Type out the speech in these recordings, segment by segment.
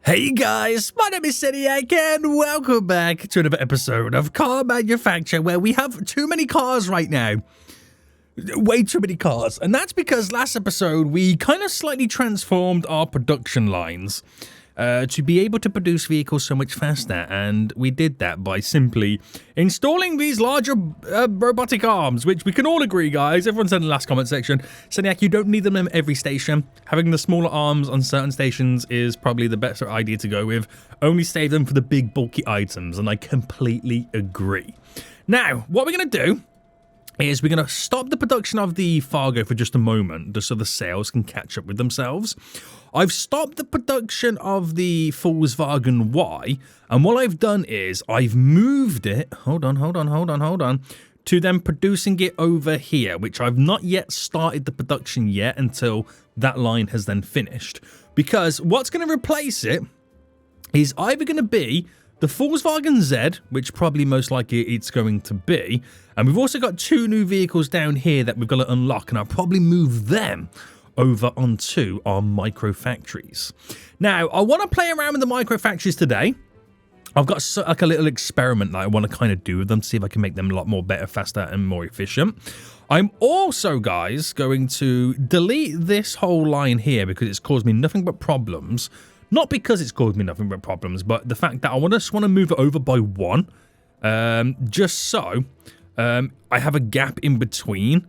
Hey guys, my name is Seniac and welcome back to another episode of Car Manufacture, where we have too many cars right now. Way too many cars. And that's because last episode we kind of slightly transformed our production lines to be able to produce vehicles so much faster. And we did that by simply installing these larger robotic arms, which we can all agree, guys. Everyone said in the last comment section, Seniac, you don't need them in every station. Having the smaller arms on certain stations is probably the better idea to go with. Only save them for the big bulky items, and I completely agree. Now, what we're going to do is we're going to stop the production of the Fargo for just a moment, just so the sales can catch up with themselves. I've stopped the production of the Volkswagen Y, and what I've done is I've moved it, hold on, to them producing it over here, which I've not yet started the production yet until that line has then finished. Because what's going to replace it is either going to be the Volkswagen Z, which probably most likely it's going to be, and we've also got two new vehicles down here that we've got to unlock, and I'll probably move them over onto our Microfactories. Now, I want to play around with the Microfactories today. I've got like a little experiment that I want to kind of do with them, see if I can make them a lot more better, faster, and more efficient. I'm also, guys, going to delete this whole line here because it's caused me nothing but problems. Not because it's caused me nothing but problems, but the fact that I just want to move it over by one, just so I have a gap in between,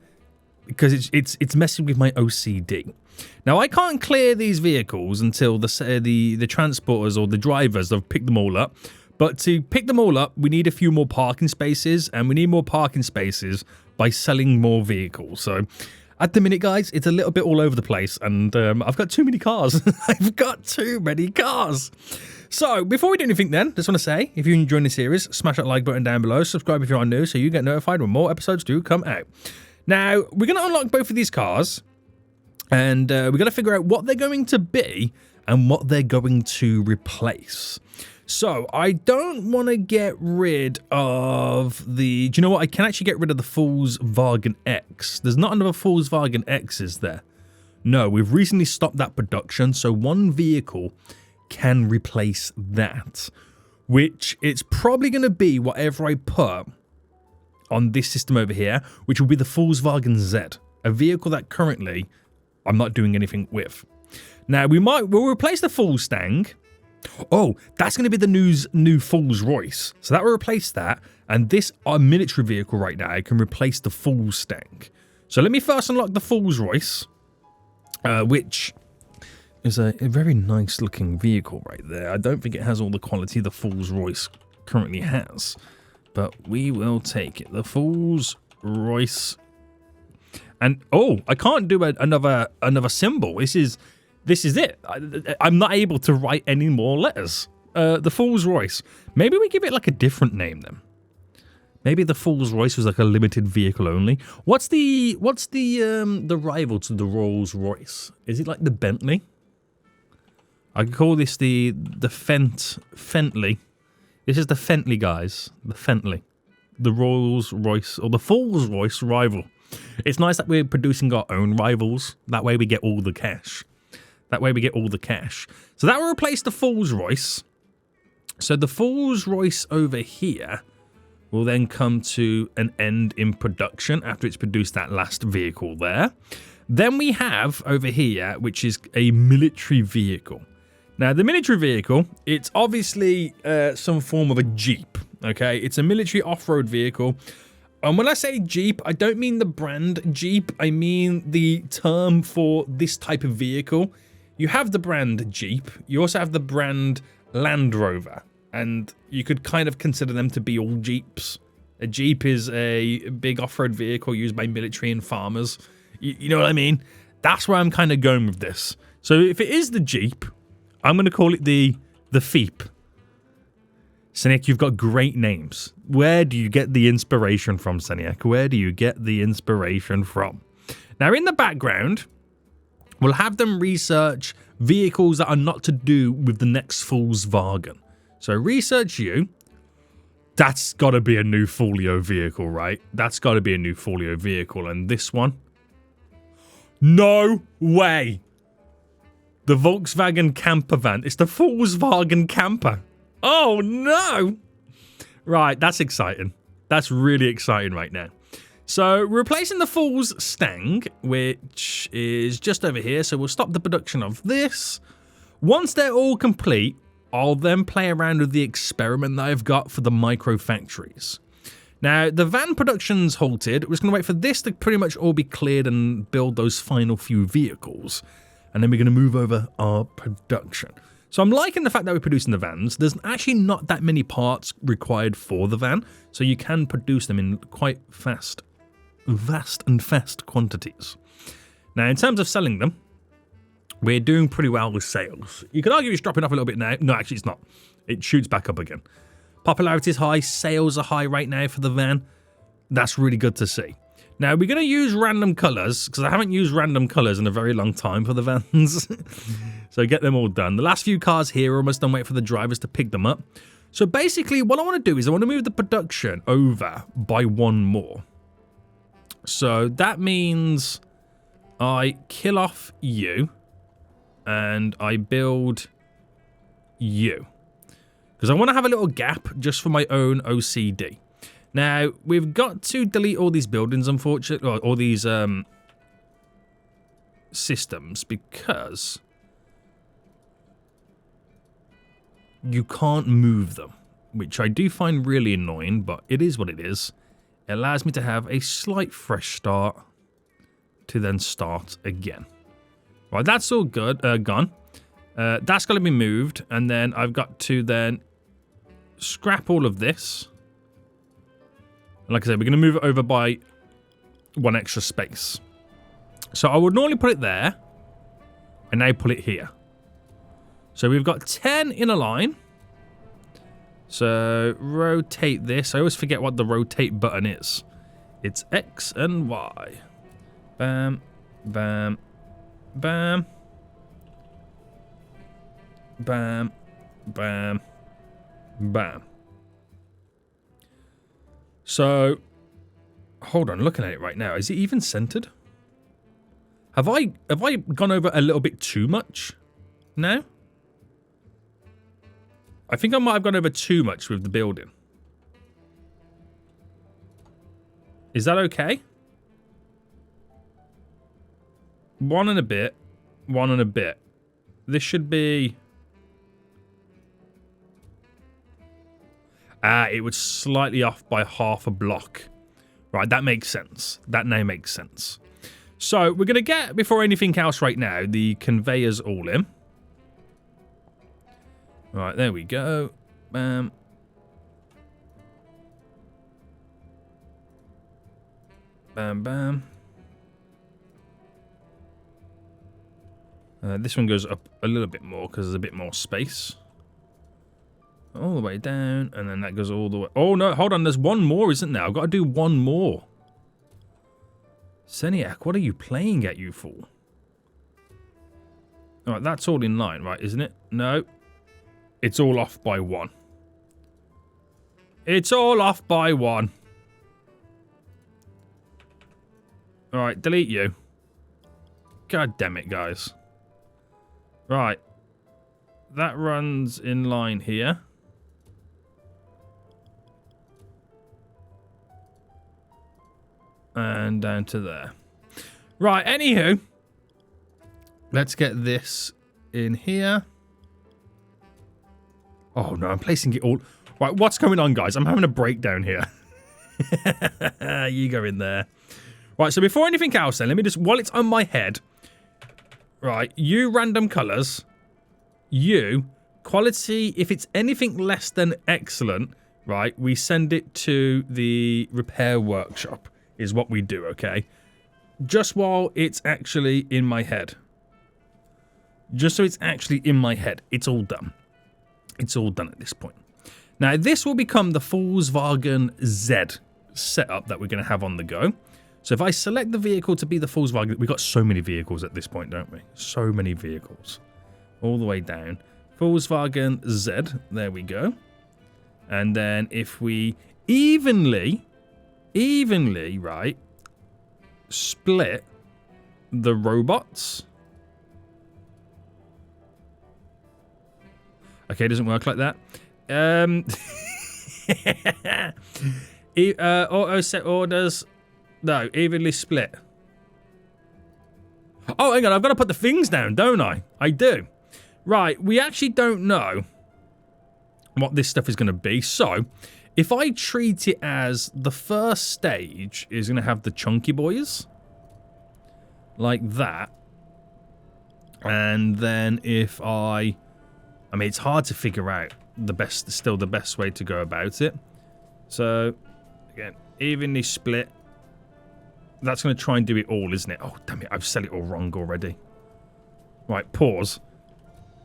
because it's messing with my OCD. Now, I can't clear these vehicles until the transporters or the drivers have picked them all up. But to pick them all up, we need a few more parking spaces, and we need more parking spaces by selling more vehicles. So at the minute, guys, it's a little bit all over the place, and I've got too many cars. I've got too many cars. So before we do anything then, just want to say, if you're enjoying the series, smash that like button down below, subscribe if you're new so you get notified when more episodes do come out. Now, we're going to unlock both of these cars, and we're going to figure out what they're going to be and what they're going to replace. So, I don't want to get rid of the... Do you know what? I can actually get rid of the Volkswagen X. There's not another Volkswagen X, is there? No, we've recently stopped that production, so one vehicle can replace that. Which, it's probably going to be whatever I put on this system over here, which will be the Volkswagen Z, a vehicle that currently I'm not doing anything with. Now, we'll replace the Mustang. Oh, that's going to be the new Rolls-Royce. So that will replace that, and this, our military vehicle right now, can replace the Mustang. So let me first unlock the Rolls-Royce, which is a very nice looking vehicle right there. I don't think it has all the quality the Rolls-Royce currently has, but we will take it. The Rolls-Royce. And oh, I can't do another symbol. This is it. I'm not able to write any more letters. The Rolls-Royce. Maybe we give it like a different name then. Maybe the Rolls-Royce was like a limited vehicle only. What's the rival to the Rolls-Royce? Is it like the Bentley? I could call this the Fentley. This is the Fentley, guys. The Fentley. The Rolls-Royce, or the Rolls-Royce rival. It's nice that we're producing our own rivals. That way we get all the cash. So that will replace the Rolls-Royce. So the Rolls-Royce over here will then come to an end in production after it's produced that last vehicle there. Then we have over here, which is a military vehicle. Now, the military vehicle, it's obviously some form of a Jeep, okay? It's a military off-road vehicle. And when I say Jeep, I don't mean the brand Jeep. I mean the term for this type of vehicle. You have the brand Jeep. You also have the brand Land Rover. And you could kind of consider them to be all Jeeps. A Jeep is a big off-road vehicle used by military and farmers. You know what I mean? That's where I'm kind of going with this. So if it is the Jeep, I'm going to call it the Feep. Seniac, you've got great names. Where do you get the inspiration from, Seniac? Where do you get the inspiration from? Now, in the background, we'll have them research vehicles that are not to do with the next Volkswagen. So research you. That's got to be a new Folio vehicle, right? That's got to be a new Folio vehicle. And this one? No way. The Volkswagen camper van. It's the Volkswagen camper. Oh, no. Right, that's exciting. That's really exciting right now. So, we're replacing the Fool's Stang, which is just over here. So, we'll stop the production of this. Once they're all complete, I'll then play around with the experiment that I've got for the microfactories. Now, the van production's halted. We're just going to wait for this to pretty much all be cleared and build those final few vehicles. And then we're going to move over our production. So I'm liking the fact that we're producing the vans. There's actually not that many parts required for the van, so you can produce them in quite vast quantities. Now, in terms of selling them, we're doing pretty well with sales. You could argue it's dropping off a little bit now. No, actually it's not. It shoots back up again. Popularity is high. Sales are high right now for the van. That's really good to see. Now, we're going to use random colours, because I haven't used random colours in a very long time for the vans. So get them all done. The last few cars here are almost done, wait for the drivers to pick them up. So basically, what I want to do is I want to move the production over by one more. So that means I kill off you, and I build you. Because I want to have a little gap just for my own OCD. Now, we've got to delete all these buildings, unfortunately, or all these systems, because you can't move them, which I do find really annoying, but it is what it is. It allows me to have a slight fresh start to then start again. Right, that's all good, gone. That's got to be moved, and then I've got to then scrap all of this. Like I said, we're going to move it over by one extra space. So I would normally put it there, and now put it here. So we've got 10 in a line. So rotate this. I always forget what the rotate button is. It's X and Y. Bam, bam, bam. Bam, bam, bam. So, hold on, looking at it right now, is it even centered? Have I gone over a little bit too much now? I think I might have gone over too much with the building. Is that okay? One and a bit. One and a bit. This should be... it was slightly off by half a block. Right, that makes sense. That now makes sense. So, we're going to get, before anything else right now, the conveyors all in. Right, there we go. Bam. Bam, bam. This one goes up a little bit more because there's a bit more space. All the way down, and then that goes all the way... Oh, no, hold on, there's one more, isn't there? I've got to do one more. Seniac, what are you playing at, you fool? Alright, that's all in line, right, isn't it? No. It's all off by one. It's all off by one. Alright, delete you. God damn it, guys. Right. That runs in line here. And down to there. Right, anywho. Let's get this in here. Oh, no, I'm placing it all... Right, what's going on, guys? I'm having a breakdown here. You go in there. Right, so before anything else then, let me just... While it's on my head... Right, you random colours. You, quality, if it's anything less than excellent, right, we send it to the repair workshop. Is what we do, okay? Just while it's actually in my head. Just so it's actually in my head. It's all done. It's all done at this point. Now, this will become the Volkswagen Z setup that we're going to have on the go. So if I select the vehicle to be the Volkswagen... We've got so many vehicles at this point, don't we? So many vehicles. All the way down. Volkswagen Z. There we go. And then if we evenly, right, split the robots. Okay, it doesn't work like that. Auto set orders. No, evenly split. Oh, hang on, I've got to put the things down, don't I? I do. Right, we actually don't know what this stuff is going to be. So, if I treat it as the first stage is going to have the chunky boys. Like that. And then if I mean, it's hard to figure out the best way to go about it. So, again, evenly split. That's going to try and do it all, isn't it? Oh, damn it, I've said it all wrong already. Right, pause.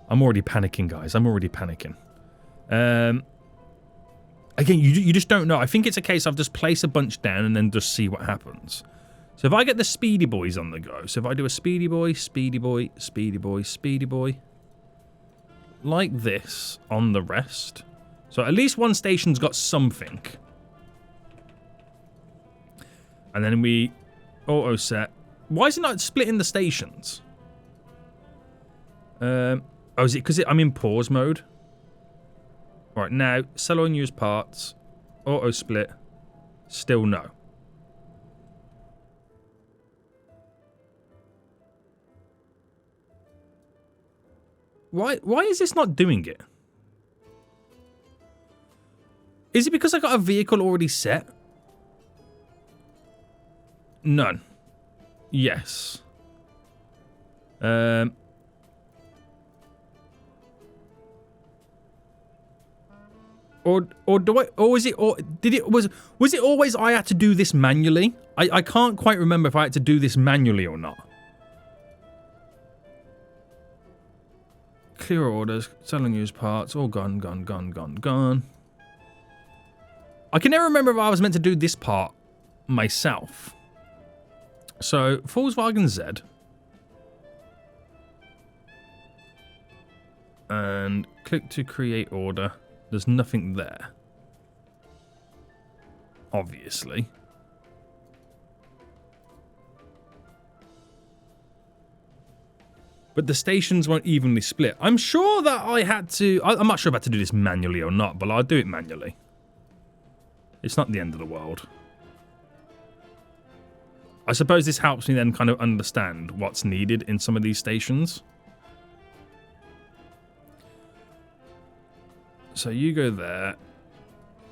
I'm already panicking, guys. I'm already panicking. Again, you just don't know. I think it's a case of just place a bunch down and then just see what happens. So if I get the speedy boys on the go, so if I do a speedy boy, speedy boy, speedy boy, speedy boy, like this on the rest. So at least one station's got something. And then we auto set. Why is it not splitting the stations? Oh, is it because I'm in pause mode? Right, now, sell or unused parts, auto split, still no. Why is this not doing it? Is it because I got a vehicle already set? None. Yes. Or do I, or is it, or did it, was it always I had to do this manually? I can't quite remember if I had to do this manually or not. Clear orders, selling used parts, all gone. I can never remember if I was meant to do this part myself. So, Volkswagen Z. And click to create order. There's nothing there. Obviously. But the stations won't evenly split. I'm sure that I had to... I'm not sure if I had to do this manually or not, but I'll do it manually. It's not the end of the world. I suppose this helps me then kind of understand what's needed in some of these stations. So you go there.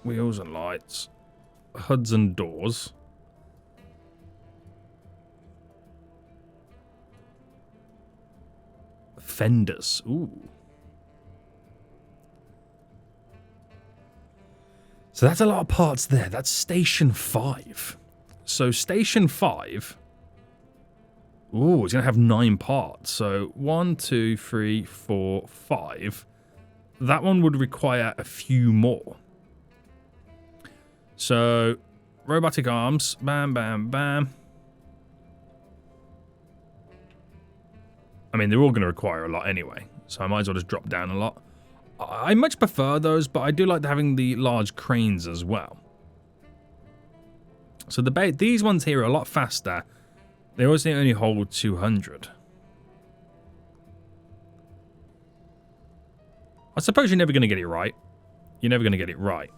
Wheels and lights. HUDs and doors. Fenders. Ooh. So that's a lot of parts there. That's Station 5. So Station 5... Ooh, it's going to have 9 parts. So 1, 2, 3, 4, 5. That one would require a few more. So, robotic arms. Bam, bam, bam. I mean, they're all going to require a lot anyway, so I might as well just drop down a lot. I much prefer those, but I do like having the large cranes as well. So these ones here are a lot faster. They also only hold 200. I suppose you're never going to get it right. You're never going to get it right.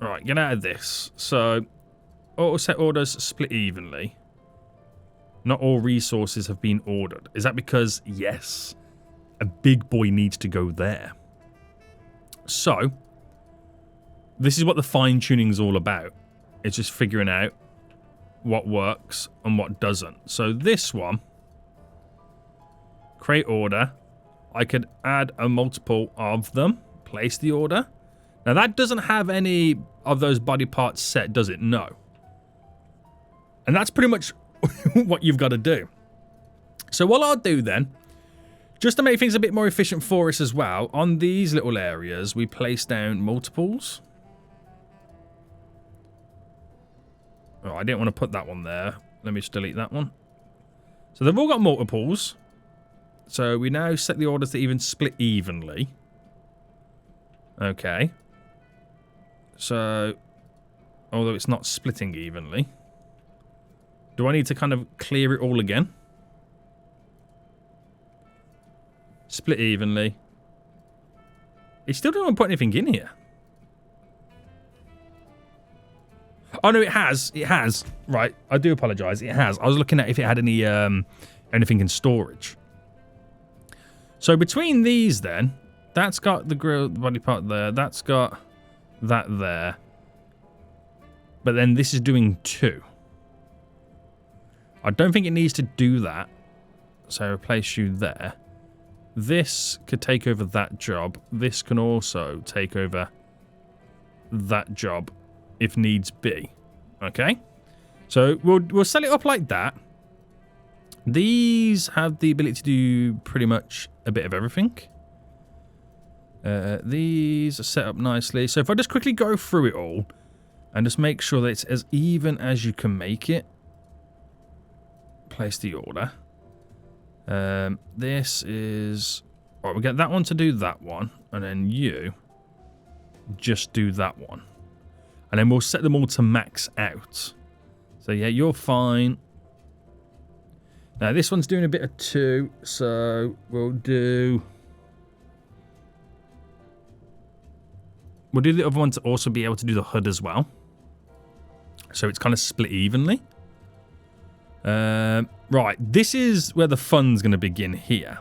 Alright, get out of this. So, auto set orders split evenly. Not all resources have been ordered. Is that because, yes, a big boy needs to go there? So, this is what the fine-tuning is all about. It's just figuring out what works and what doesn't. So this one, create order. I could add a multiple of them, place the order. Now that doesn't have any of those body parts set, does it? No. And that's pretty much what you've got to do. So what I'll do then, just to make things a bit more efficient for us as well, on these little areas, we place down multiples. Oh, I didn't want to put that one there. Let me just delete that one. So they've all got multiples. So we now set the orders to even split evenly. Okay. So, although it's not splitting evenly. Do I need to kind of clear it all again? Split evenly. It still doesn't put anything in here. Oh, no, it has. It has. Right. I do apologize. It has. I was looking at if it had any anything in storage. So between these then, that's got the grill body part there. That's got that there. But then this is doing 2. I don't think it needs to do that. So replace you there. This could take over that job. This can also take over that job if needs be. Okay? So we'll set it up like that. These have the ability to do pretty much a bit of everything. These are set up nicely. So if I just quickly go through it all and just make sure that it's as even as you can make it. Place the order. This is... Alright, we get that one to do that one. And then you just do that one. And then we'll set them all to max out. So yeah, you're fine. Now this one's doing a bit of 2. So we'll do the other one to also be able to do the HUD as well. So it's kind of split evenly. Right, this is where the fun's going to begin here.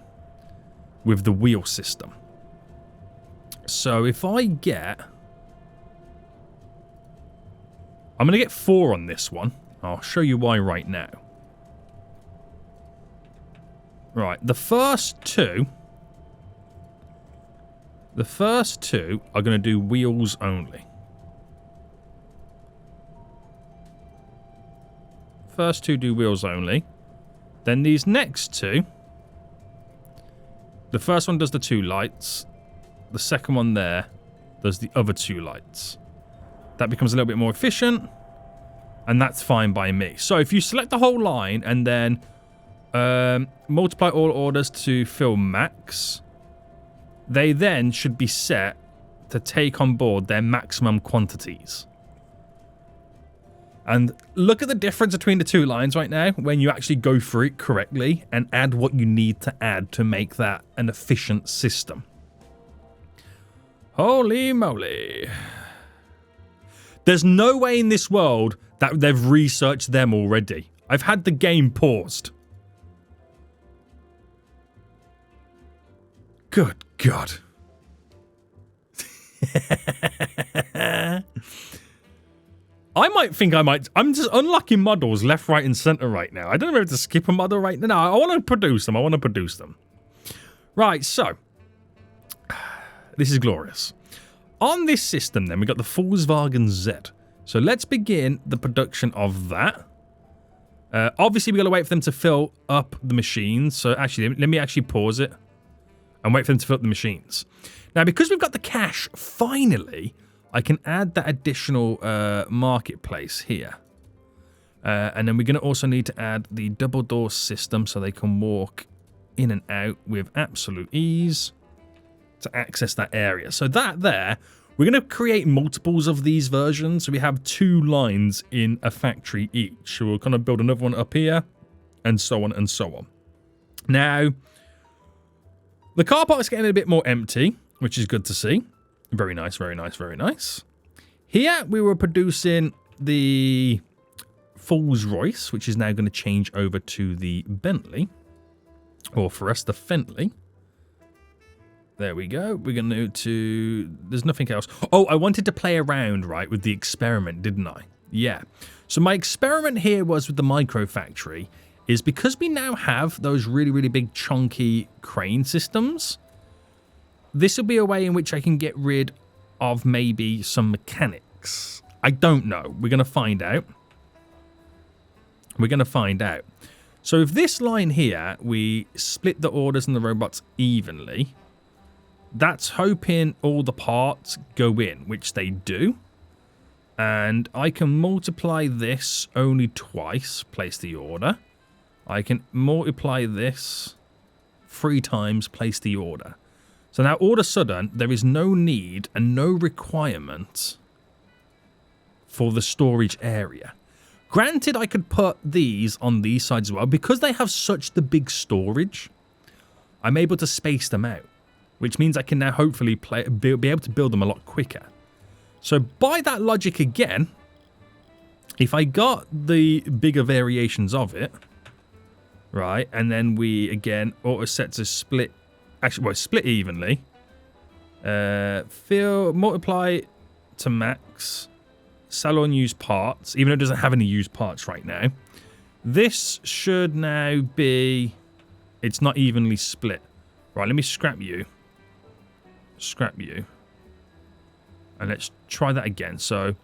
With the wheel system. So if I get... I'm going to get 4 on this one. I'll show you why right now. Right, the first two are going to do wheels only. First 2 do wheels only. Then these next 2, the first one does the 2 lights. The second one there does the other 2 lights. That becomes a little bit more efficient. And that's fine by me. So if you select the whole line and then multiply all orders to fill max, they then should be set to take on board their maximum quantities. And look at the difference between the 2 lines right now when you actually go through it correctly and add what you need to add to make that an efficient system. Holy moly. There's no way in this world that they've researched them already. I've had the game paused. Good God. I'm just unlocking models left, right, and center right now. I don't know if to skip a model right now. No, I want to produce them. Right, so. This is glorious. On this system, then, we got the Volkswagen Z. So let's begin the production of that. Obviously, we got to wait for them to fill up the machines. So actually, let me actually pause it and wait for them to fill up the machines. Now, because we've got the cash, finally, I can add that additional marketplace here. And then we're going to also need to add the double door system so they can walk in and out with absolute ease to access that area. So that there, we're going to create multiples of these versions. So we have 2 lines in a factory each. So we'll kind of build another one up here and so on and so on. Now, the car park is getting a bit more empty, which is good to see. Very nice, very nice, very nice. Here we were producing the Rolls-Royce, which is now going to change over to the Bentley. Or for us, the Fentley. There we go. We're going to... There's nothing else. Oh, I wanted to play around, right, with the experiment, didn't I? Yeah. So my experiment here was with the Microfactory is because we now have those really, really big chunky crane systems, this will be a way in which I can get rid of maybe some mechanics. I don't know. We're going to find out. So if this line here, we split the orders and the robots evenly, that's hoping all the parts go in, which they do. And I can multiply this only twice, place the order. I can multiply this 3 times, place the order. So now all of a sudden, there is no need and no requirement for the storage area. Granted, I could put these on these sides as well. Because they have such the big storage, I'm able to space them out. which means I can now hopefully be able to build them a lot quicker. So by that logic again, if I got the bigger variations of it, right, and then we again auto set to split, actually, well, split evenly, multiply to max, sell on used parts, even though it doesn't have any used parts right now. This should now be, it's not evenly split. Right, let me scrap you. Scrap you. And let's try that again. So,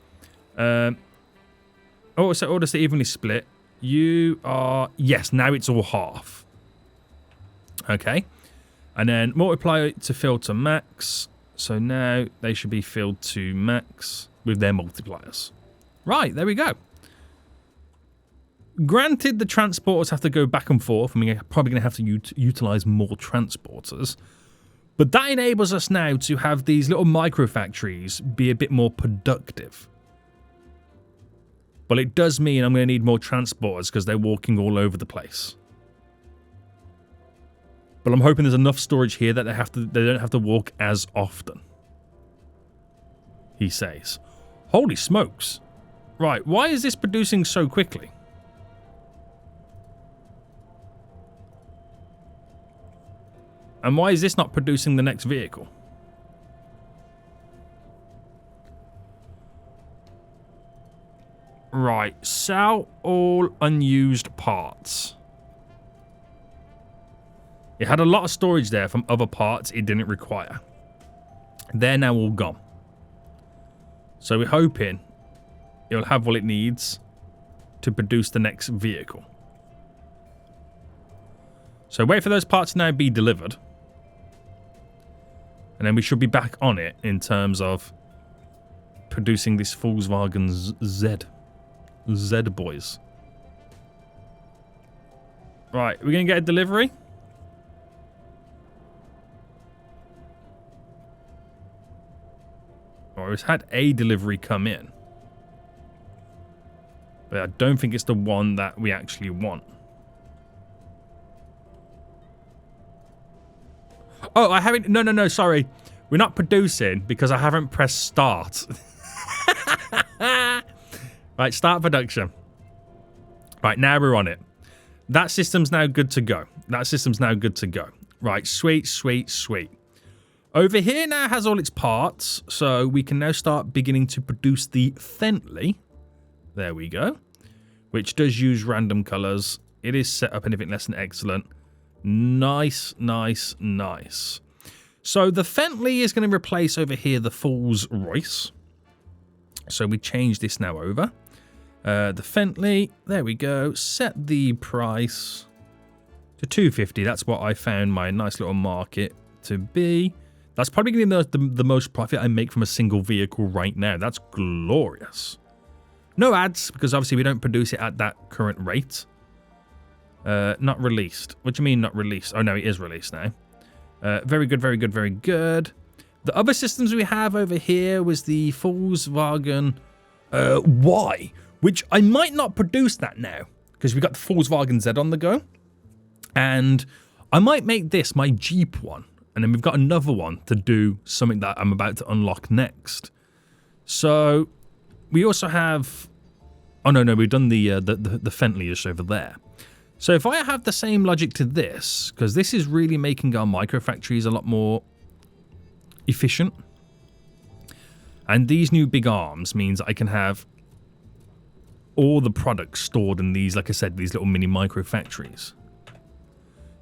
order to evenly split. You are, yes, now it's all half. Okay. And then multiply it to fill to max. So now they should be filled to max with their multipliers. Right, there we go. Granted, the transporters have to go back and forth. I mean, I'm probably going to have to utilize more transporters. But that enables us now to have these little microfactories be a bit more productive. But it does mean I'm going to need more transporters because they're walking all over the place. But I'm hoping there's enough storage here that they don't have to walk as often. He says. Holy smokes. Right, why is this producing so quickly? And why is this not producing the next vehicle? Right, sell all unused parts. It had a lot of storage there from other parts it didn't require. They're now all gone. So we're hoping it'll have what it needs to produce the next vehicle. So wait for those parts to now be delivered. And then we should be back on it in terms of producing this Volkswagen Z boys. Right, we're going to get a delivery. Or it's had a delivery come in. But I don't think it's the one that we actually want. Oh, I haven't... No, sorry. We're not producing because I haven't pressed start. Right, start production. Right, now we're on it. That system's now good to go. Right, sweet. Over here now has all its parts, so we can now start beginning to produce the Fentley. There we go. Which does use random colours. It is set up anything less than excellent. Nice. So the Fentley is going to replace over here the Rolls Royce. So we change this now over. The Fentley, there we go. Set the price to 250. That's what I found my nice little market to be. That's probably going to be the most profit I make from a single vehicle right now. That's glorious. No ads, because obviously we don't produce it at that current rate. Not released. What do you mean not released? Oh, no, it is released now. Very good. The other systems we have over here was the Volkswagen Y, which I might not produce that now, because we've got the Volkswagen Z on the go. And I might make this my Jeep one. And then we've got another one to do something that I'm about to unlock next. So we also have... Oh, no, we've done the Fentley just over there. So if I have the same logic to this, because this is really making our microfactories a lot more efficient. And these new big arms means I can have all the products stored in these, like I said, these little mini microfactories.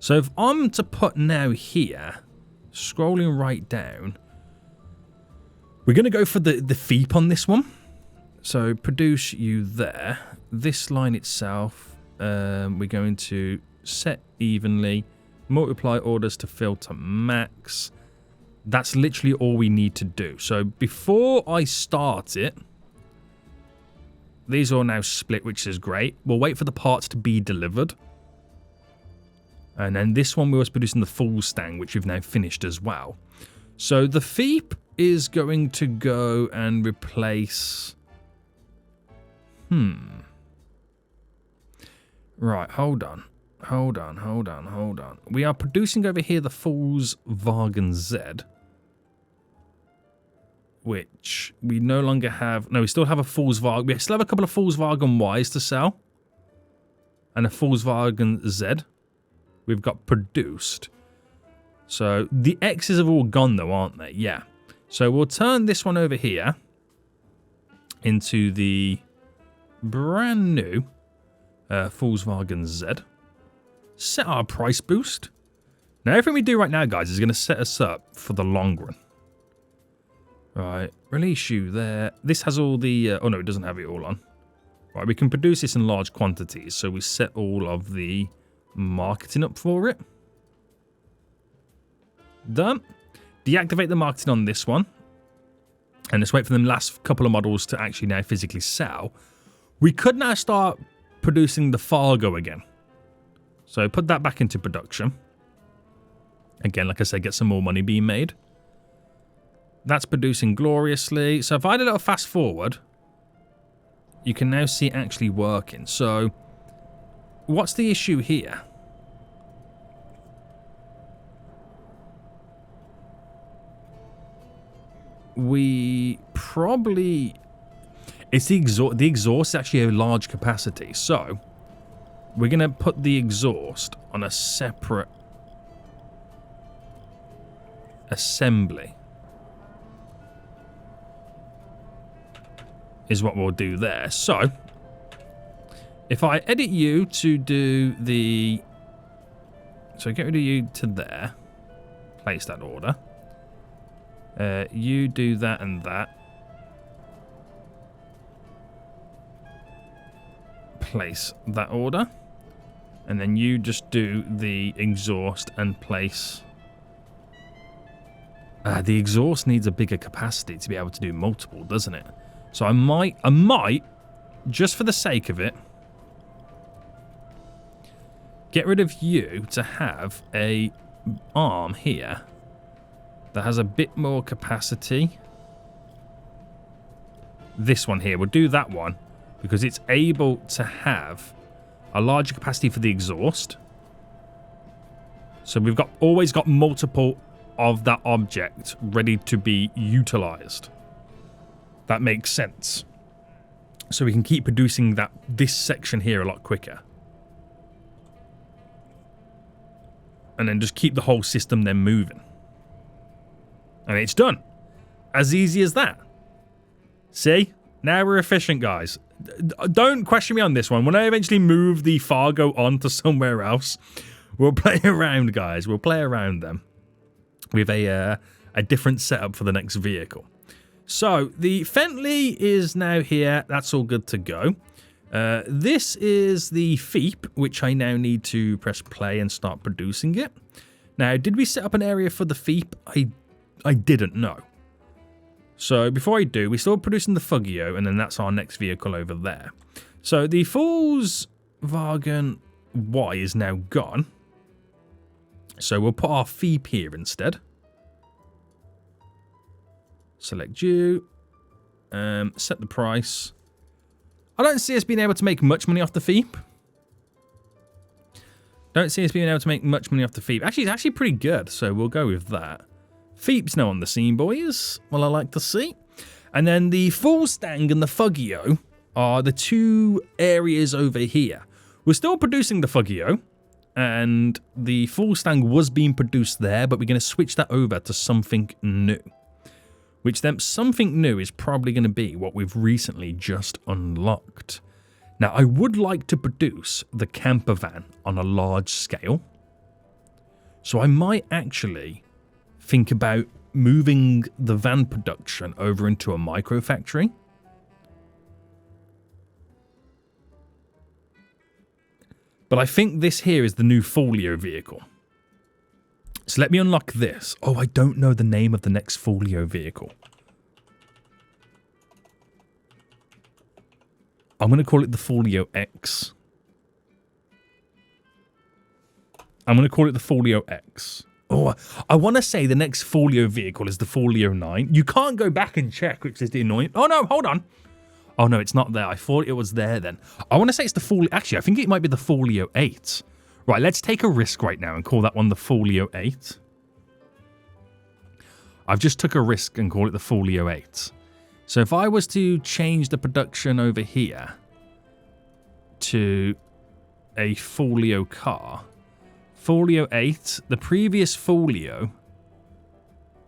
So if I'm to put now here, scrolling right down, we're going to go for the FEEP on this one. So produce you there. This line itself, we're going to set evenly, multiply orders to fill to max. That's literally all we need to do. So before I start it, these are now split, which is great. We'll wait for the parts to be delivered. And then this one we was producing the full stang, which we've now finished as well. So the FEEP is going to go and replace... Right, hold on. Hold on. We are producing over here the Volkswagen Z, which we no longer have. No, we still have a Volkswagen. We still have a couple of Volkswagen Ys to sell, and a Volkswagen Z we've got produced. So the X's have all gone though, aren't they? Yeah. So we'll turn this one over here into the brand new Volkswagen Z. Set our price boost. Now everything we do right now, guys, is going to set us up for the long run. Right, release you there. This has all the... oh no, it doesn't have it all on. Right, we can produce this in large quantities, so we set all of the marketing up for it. Done. Deactivate the marketing on this one. And let's wait for the last couple of models to actually now physically sell. We could now start producing the Fargo again. So put that back into production. Again, like I said, get some more money being made. That's producing gloriously. So if I did a little fast forward, you can now see it actually working. So what's the issue here? We probably... It's the exhaust. The exhaust is actually a large capacity. So we're going to put the exhaust on a separate assembly. Is what we'll do there. So if I edit you to do the... So get rid of you to there. Place that order. You do that and that. Place that order. And then you just do the exhaust and place... the exhaust needs a bigger capacity to be able to do multiple, doesn't it? So I might, just for the sake of it, get rid of you to have a arm here that has a bit more capacity. This one here, we'll do that one because it's able to have a larger capacity for the exhaust. So we've always got multiple of that object ready to be utilized. That makes sense. So we can keep producing this section here a lot quicker. And then just keep the whole system then moving. And it's done. As easy as that. See? Now we're efficient, guys. Don't question me on this one. When I eventually move the Fargo on to somewhere else, we'll play around, guys. We'll play around them with a different setup for the next vehicle. So the Fentley is now here. That's all good to go. This is the Feep, which I now need to press play and start producing it. Now, did we set up an area for the Feep? I didn't know. So before I do, we're still producing the Fugio, and then that's our next vehicle over there. So the Volkswagen Y is now gone. So we'll put our Feep here instead. Select you. Set the price. I don't see us being able to make much money off the Feep. Don't see us being able to make much money off the Feep. Actually, it's actually pretty good, so we'll go with that. Feep's now on the scene, boys. Well, I like to see. And then the Fullstang and the Fugio are the two areas over here. We're still producing the Fugio, and the Fullstang was being produced there, but we're going to switch that over to something new. Which then something new is probably going to be what we've recently just unlocked. Now, I would like to produce the Campervan on a large scale. So I might actually think about moving the van production over into a Microfactory. But I think this here is the new Folio vehicle. So let me unlock this. Oh, I don't know the name of the next Folio vehicle. I'm going to call it the Folio X. I'm going to call it the Folio X. Oh, I want to say the next Folio vehicle is the Folio 9. You can't go back and check, which is the annoying... Oh, no, hold on. Oh, no, it's not there. I thought it was there then. I want to say it's the Folio... Actually, I think it might be the Folio 8. Right, let's take a risk right now and call that one the Folio 8. I've just took a risk and call it the Folio 8. So if I was to change the production over here to a Folio car, Folio 8, the previous Folio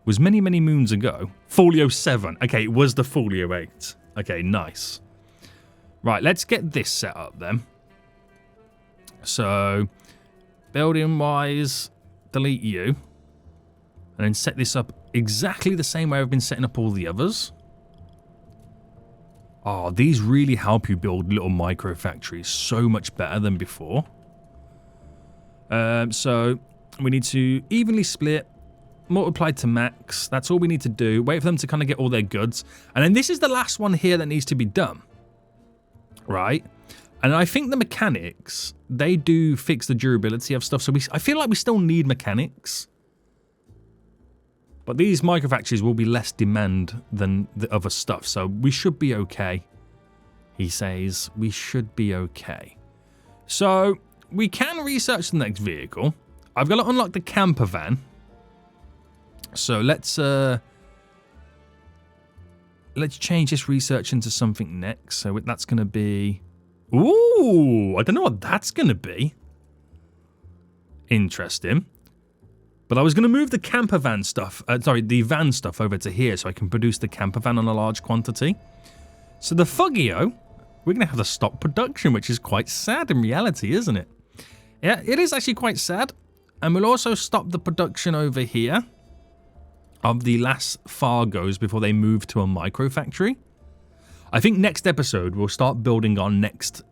was many, many moons ago. Folio 7. Okay, it was the Folio 8. Okay, nice. Right, let's get this set up then. So, building-wise, delete you. And then set this up exactly the same way I've been setting up all the others. Oh, these really help you build little microfactories so much better than before. So, we need to evenly split, multiply to max. That's all we need to do. Wait for them to kind of get all their goods. And then this is the last one here that needs to be done. Right? And I think the mechanics, they do fix the durability of stuff. So I feel like we still need mechanics. But these microfactories will be less demand than the other stuff. So we should be okay. He says we should be okay. So we can research the next vehicle. I've got to unlock the camper van. So let's change this research into something next. So that's going to be... Ooh, I don't know what that's going to be. Interesting. But I was going to move the camper van stuff, the van stuff over to here so I can produce the camper van on a large quantity. So the Fuggio, we're going to have to stop production, which is quite sad in reality, isn't it? Yeah, it is actually quite sad. And we'll also stop the production over here of the last Fargos before they move to a microfactory. I think next episode we'll start building our next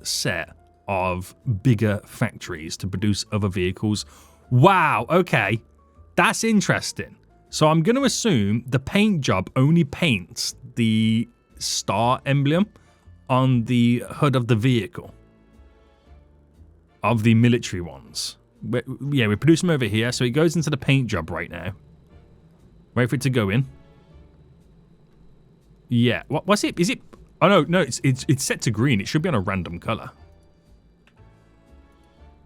set of bigger factories to produce other vehicles. Wow, okay. That's interesting. So I'm going to assume the paint job only paints the star emblem on the hood of the vehicle. Of the military ones. Yeah, we produce them over here, so it goes into the paint job right now. Wait for it to go in. Yeah, what's it? Is it? Oh no, it's set to green. It should be on a random color.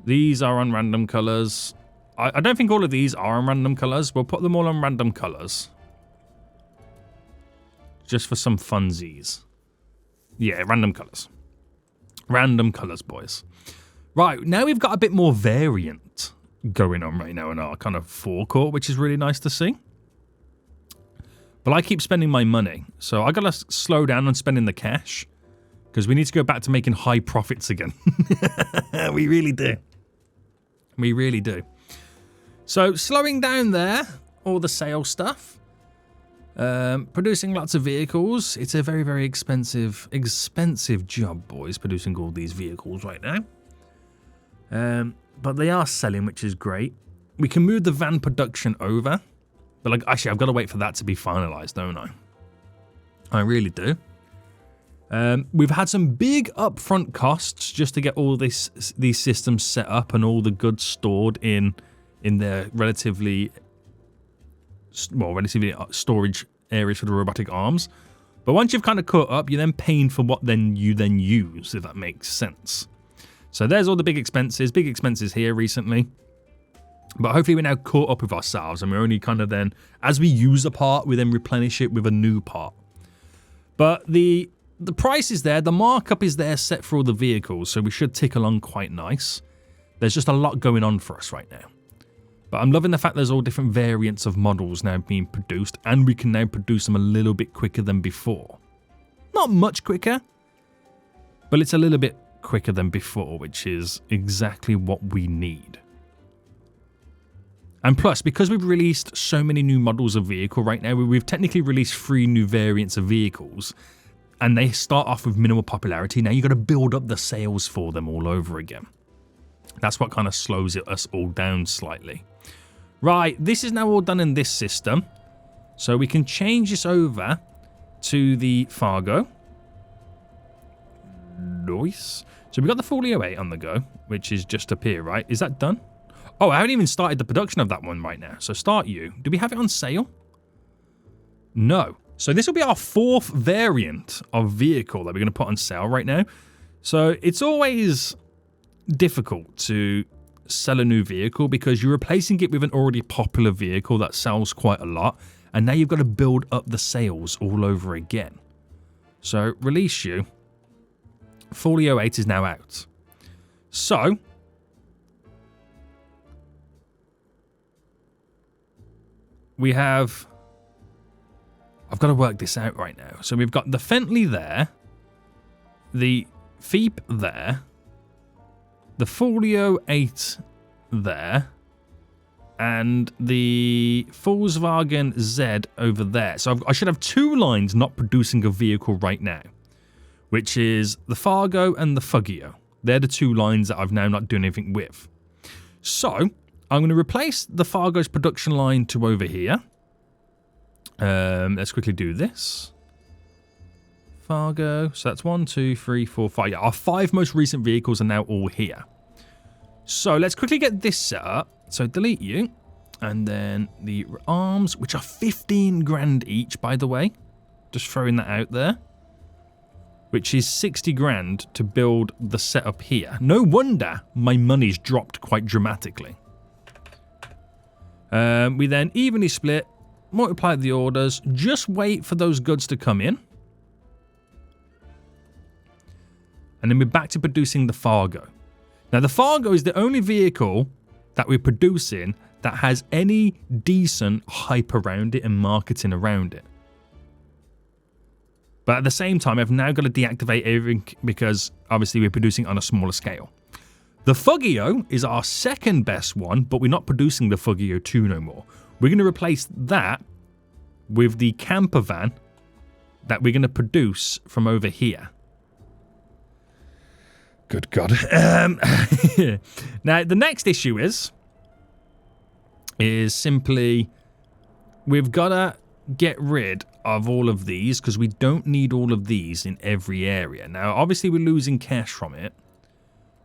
These are on random colors. I don't think all of these are on random colors. We'll put them all on random colors. Just for some funsies. Yeah, random colors. Random colors, boys. Right, now we've got a bit more variant going on right now in our kind of forecourt, which is really nice to see. But I keep spending my money, so I gotta slow down on spending the cash because we need to go back to making high profits again. We really do. We really do. So slowing down there, all the sales stuff, producing lots of vehicles. It's a very, very expensive job, boys, producing all these vehicles right now. But they are selling, which is great. We can move the van production over. But actually, I've got to wait for that to be finalized, don't I? I really do. We've had some big upfront costs just to get all these systems set up and all the goods stored in their relatively storage areas for the robotic arms. But once you've kind of caught up, you're then paying for what you then use, if that makes sense. So there's all the big expenses here recently. But hopefully we're now caught up with ourselves and we're only kind of then, as we use a part, we then replenish it with a new part. But the price is there, the markup is there set for all the vehicles, so we should tick along quite nice. There's just a lot going on for us right now. But I'm loving the fact there's all different variants of models now being produced, and we can now produce them a little bit quicker than before. Not much quicker, but it's a little bit quicker than before, which is exactly what we need. And plus, because we've released so many new models of vehicle right now, we've technically released 3 new variants of vehicles, and they start off with minimal popularity. Now you've got to build up the sales for them all over again. That's what kind of slows us all down slightly. Right, this is now all done in this system. So we can change this over to the Fargo. Nice. So we've got the Folio 8 on the go, which is just up here, right? Is that done? Oh, I haven't even started the production of that one right now. So start you. Do we have it on sale? No. So this will be our 4th variant of vehicle that we're going to put on sale right now. So it's always difficult to sell a new vehicle because you're replacing it with an already popular vehicle that sells quite a lot, and now you've got to build up the sales all over again. So, release you. Folio 8 is now out. So, we have... I've got to work this out right now. So, we've got the Fentley there, the Feep there, the Folio 8 there, and the Volkswagen Z over there. So I should have 2 lines not producing a vehicle right now, which is the Fargo and the Fugio. They're the 2 lines that I've now not done anything with. So I'm going to replace the Fargo's production line to over here. Let's quickly do this. Fargo. So that's 1, 2, 3, 4, 5. Yeah, our 5 most recent vehicles are now all here. So let's quickly get this set up. So delete you. And then the arms, which are 15 grand each, by the way. Just throwing that out there. Which is 60 grand to build the setup here. No wonder my money's dropped quite dramatically. We then evenly split. Multiply the orders. Just wait for those goods to come in. And then we're back to producing the Fargo. Now, the Fargo is the only vehicle that we're producing that has any decent hype around it and marketing around it. But at the same time, I've now got to deactivate everything because obviously we're producing on a smaller scale. The Fugio is our second best one, but we're not producing the Fugio 2 no more. We're going to replace that with the Campervan that we're going to produce from over here. Good God. Now, the next issue is simply we've got to get rid of all of these because we don't need all of these in every area. Now, obviously, we're losing cash from it.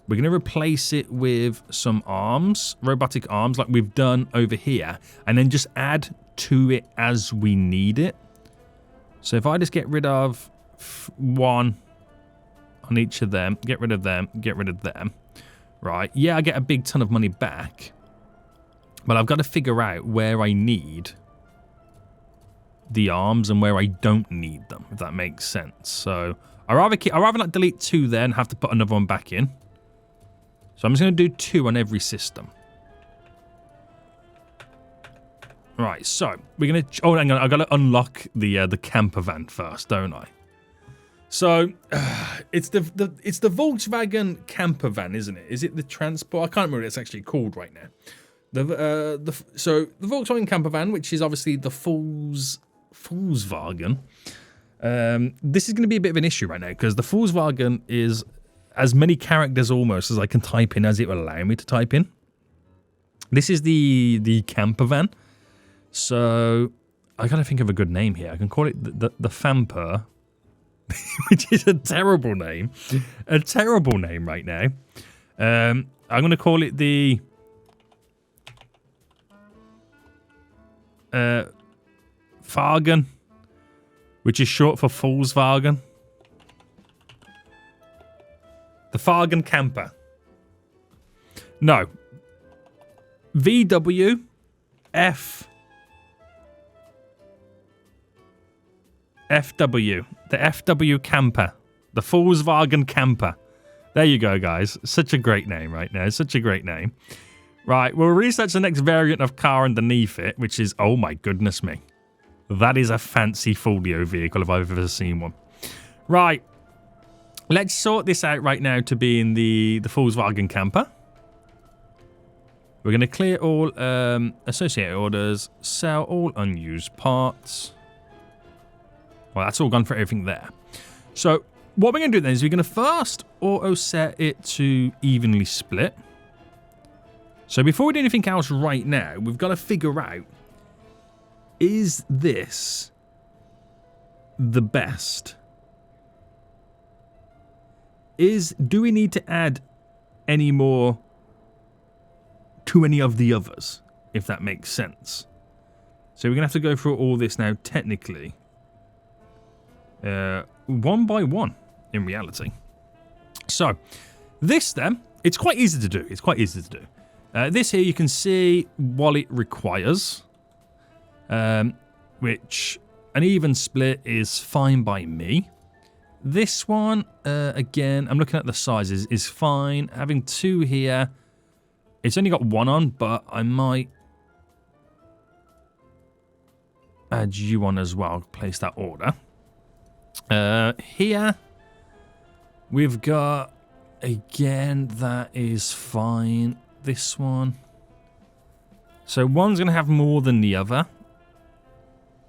We're going to replace it with some arms, robotic arms like we've done over here, and then just add to it as we need it. So if I just get rid of 1... on each of them, get rid of them, get rid of them. Right, yeah, I get a big ton of money back. But I've got to figure out where I need the arms and where I don't need them, if that makes sense. So I'd rather not delete 2 there and have to put another one back in. So I'm just going to do 2 on every system. Right, so we're going to... Oh, hang on, I've got to unlock the Campervan first, don't I? So, it's the Volkswagen Campervan, isn't it? Is it the transport? I can't remember what it's actually called right now. So the Volkswagen Campervan, which is obviously the Volkswagen. This is going to be a bit of an issue right now because the Volkswagen is as many characters almost as I can type in as it will allow me to type in. This is the Campervan. So I gotta think of a good name here. I can call it the Famper. Which is a terrible name. A terrible name right now. I'm going to call it the... Fargen. Which is short for Volkswagen. The Fargen Camper. No. VW FW. The FW Camper. The Volkswagen Camper. There you go, guys. Such a great name right now. Such a great name. Right, we'll research the next variant of car underneath it, which is... Oh my goodness me. That is a fancy folio vehicle if I've ever seen one. Right. Let's sort this out right now to be in the Volkswagen Camper. We're going to clear all associated orders, sell all unused parts. Well, that's all gone for everything there. So what we're going to do then is we're going to first auto set it to evenly split. So before we do anything else right now, we've got to figure out, is this the best? Do we need to add any more to any of the others, if that makes sense? So we're going to have to go through all this now, technically. One by one, in reality. So, this then, it's quite easy to do. It's quite easy to do. This here, you can see what it requires, which an even split is fine by me. This one, again, I'm looking at the sizes, is fine. Having 2 here, it's only got 1 on, but I might add you on as well. Place that order. Here, we've got, again, that is fine. This one. So one's going to have more than the other.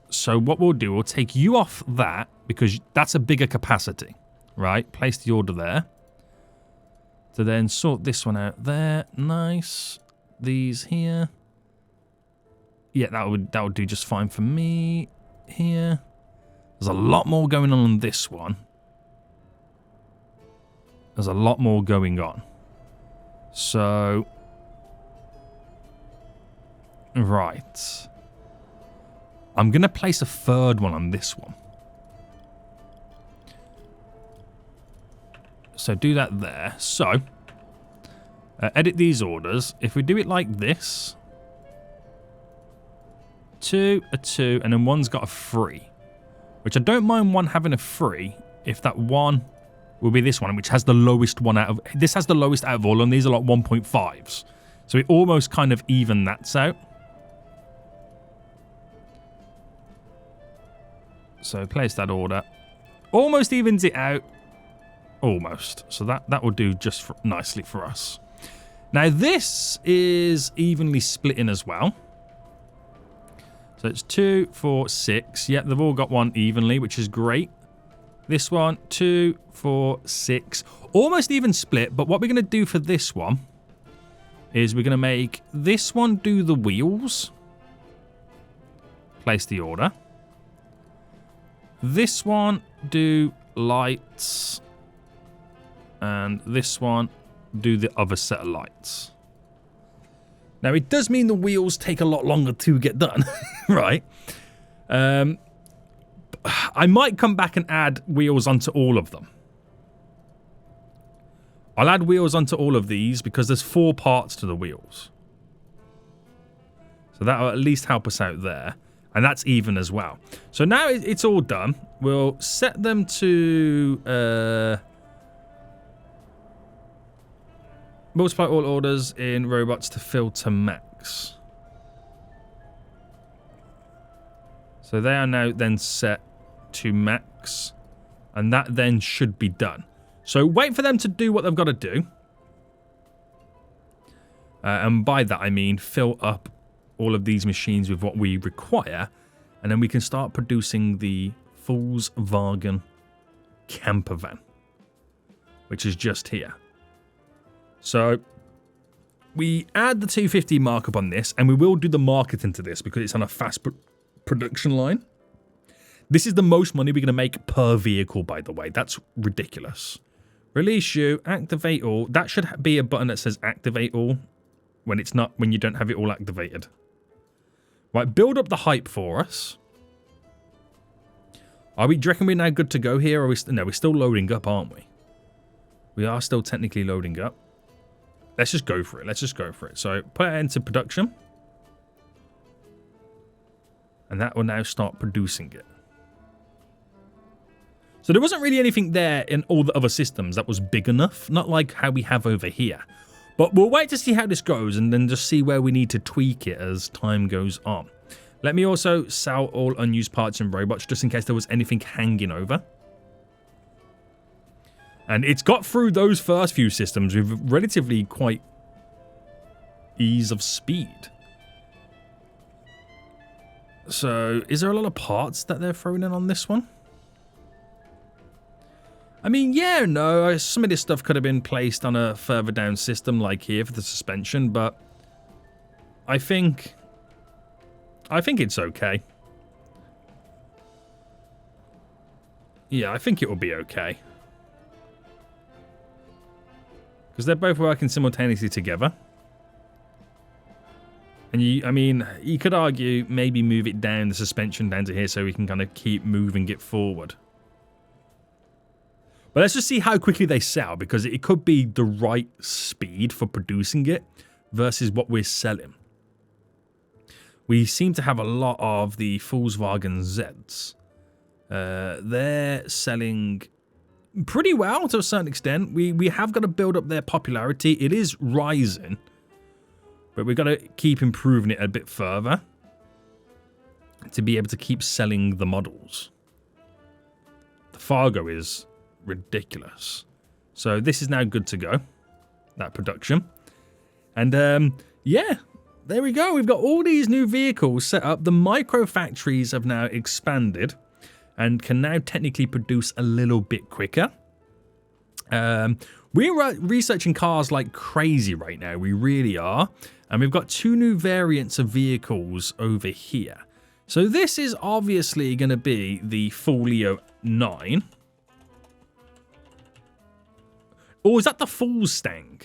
So what we'll do, we'll take you off that because that's a bigger capacity, right? Place the order there. To then sort this one out there. Nice. These here. Yeah, that would do just fine for me. Here. There's a lot more going on this one. There's a lot more going on. So, right. I'm going to place a 3rd one on this one. So do that there. So, edit these orders. If we do it like this, 2, a 2, and then one's got a 3. Which I don't mind one having a 3 if that one will be this one, which has the lowest one out of... This has the lowest out of all, and these are like 1.5s. So it almost kind of even that's out. So place that order. Almost evens it out. Almost. So that will do just nicely for us. Now this is evenly split in as well. So it's 2, 4, 6. Yep, they've all got one evenly, which is great. This one, 2, 4, 6. Almost even split, but what we're going to do for this one is we're going to make this one do the wheels. Place the order. This one do lights. And this one do the other set of lights. Now, it does mean the wheels take a lot longer to get done, right? I might come back and add wheels onto all of them. I'll add wheels onto all of these because there's 4 parts to the wheels. So that'll at least help us out there. And that's even as well. So now it's all done. We'll set them to... multiply all orders in robots to fill to max. So they are now then set to max. And that then should be done. So wait for them to do what they've got to do. And by that I mean fill up all of these machines with what we require. And then we can start producing the Volkswagen Campervan. Which is just here. So, we add the 250 markup on this, and we will do the marketing to this because it's on a fast production line. This is the most money we're going to make per vehicle, by the way. That's ridiculous. Release you, activate all. That should be a button that says activate all when it's not, when you don't have it all activated. Right, build up the hype for us. Do you reckon we're now good to go here? Or no, we're still loading up, aren't we? We are still technically loading up. Let's just go for it. Let's just go for it. So put it into production. And that will now start producing it. So there wasn't really anything there in all the other systems that was big enough. Not like how we have over here. But we'll wait to see how this goes and then just see where we need to tweak it as time goes on. Let me also sell all unused parts and robots just in case there was anything hanging over. And it's got through those first few systems with relatively quite ease of speed. So, is there a lot of parts that they're throwing in on this one? I mean, yeah, no, some of this stuff could have been placed on a further down system like here for the suspension, but I think it's okay. Yeah, I think it will be okay. Because they're both working simultaneously together. And you could argue maybe move it down, the suspension down to here so we can kind of keep moving it forward. But let's just see how quickly they sell, because it could be the right speed for producing it versus what we're selling. We seem to have a lot of the Volkswagen Zs. They're selling pretty well to a certain extent. We have got to build up their popularity. It is rising, but we've got to keep improving it a bit further to be able to keep selling the models. The Fargo is ridiculous. So this is now good to go, that production. And yeah, there we go. We've got all these new vehicles set up. The microfactories have now expanded and can now technically produce a little bit quicker. We're researching cars like crazy right now. We really are. And we've got 2 new variants of vehicles over here. So this is obviously going to be the Folio 9. Or is that the Fullstang?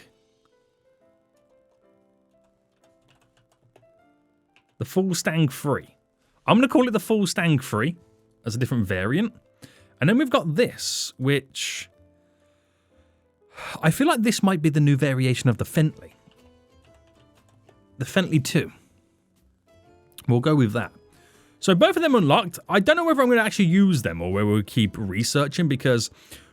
The Fullstang 3. I'm going to call it the Fullstang 3 as a different variant. And then we've got this, which I feel like this might be the new variation of the Fentley. The Fentley 2. We'll go with that. So both of them unlocked. I don't know whether I'm going to actually use them or whether we'll keep researching, because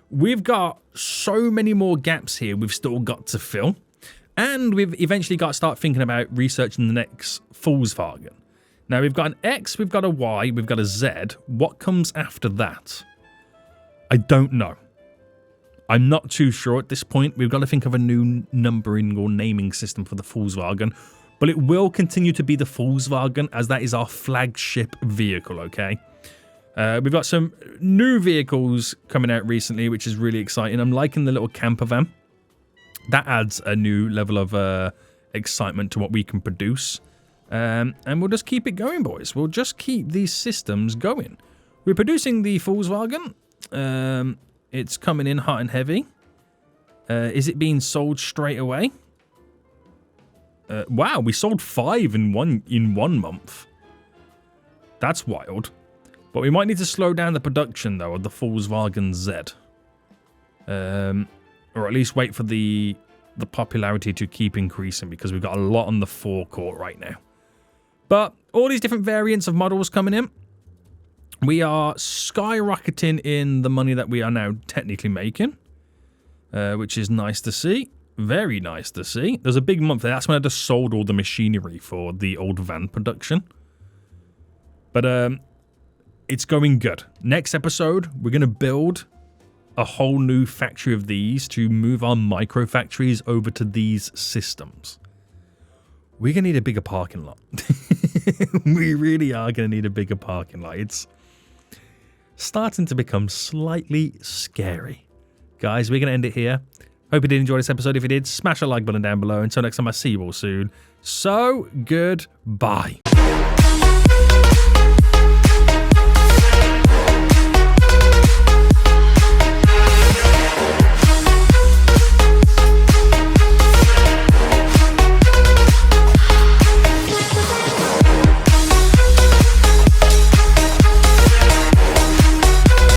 we've got so many more gaps here we've still got to fill. And we've eventually got to start thinking about researching the next Volkswagen. Now, we've got an X, we've got a Y, we've got a Z. What comes after that? I don't know. I'm not too sure at this point. We've got to think of a new numbering or naming system for the Volkswagen. But it will continue to be the Volkswagen, as that is our flagship vehicle, okay? We've got some new vehicles coming out recently, which is really exciting. I'm liking the little camper van. That adds a new level of excitement to what we can produce. And we'll just keep it going, boys. We'll just keep these systems going. We're producing the Volkswagen. It's coming in hot and heavy. Is it being sold straight away? Wow, we sold 5 in one month. That's wild. But we might need to slow down the production, though, of the Volkswagen Z. Or at least wait for the popularity to keep increasing, because we've got a lot on the forecourt right now. But all these different variants of models coming in. We are skyrocketing in the money that we are now technically making, which is nice to see. Very nice to see. There's a big month there. That's when I just sold all the machinery for the old van production. But it's going good. Next episode, we're going to build a whole new factory of these to move our microfactories over to these systems. We're going to need a bigger parking lot. We really are going to need a bigger parking lot. It's starting to become slightly scary. Guys, we're going to end it here. Hope you did enjoy this episode. If you did, smash a like button down below. Until next time, I see you all soon. So, goodbye.